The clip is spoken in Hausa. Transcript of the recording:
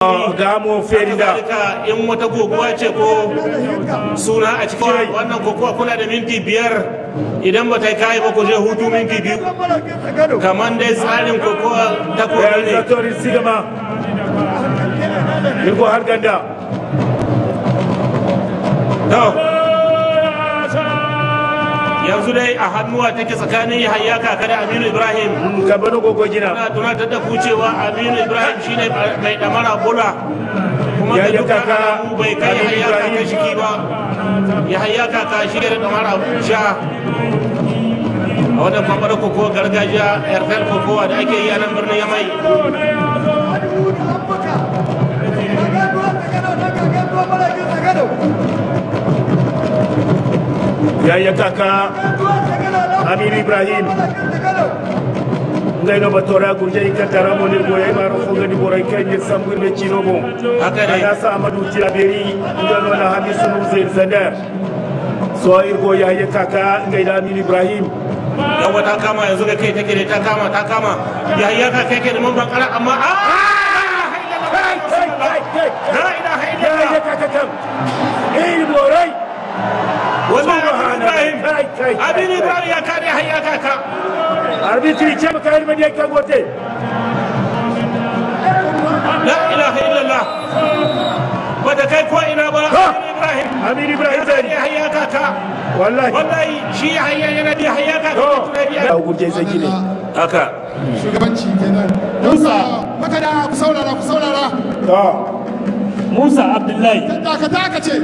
gamo ferida in wata goguwa ce ko suna a cikin wannan kokowa kuna da minti 5 idan ba ta kai ba ku je hutu minti 2 kamar dai tsarin kokowa ta kowa ne zatori sigama irgo har ganda yanzu dai a hannuwa take tsakanin Yahaya Kaka da Aminu Ibrahim ka bano gogo gina ana tunatar da ku cewa Aminu Ibrahim shine mai damara bola kuma da dukkan alamu bai kai Yahaya Kaka shiki ba Yahaya Kaka shi da damara sha a wannan kwamfar kokowa gargajiya airtel kokowa da ake yi a nan birnin Yamai Yahaya Kaka Aminu Ibrahim ngai no batora gurje ikatara mo ne boye maro ko gadi boray kanye sambu be chinobo ana sa amadu tiraberi ngano na hamisu nuzair zandar so irgo Yahaya Kaka ngai da Aminu Ibrahim yawa ta kama yanzu da kai take ne ta kama Yahaya Kaka yake da mun bakara amma la ilaha illallah Yahaya Kaka kam boray Aminu Ibrahim ya kare Yahaya Kaka arbitri ce maka yarma ne kan gote la ilaha illallah wanda kai ko ina ba Aminu Ibrahim zai Yahaya Kaka wallahi shi yana da Yahaya Kaka da gurje sai ne haka shugabanci kenan Musa maka da ku saurara to Musa Abdullahi ka ce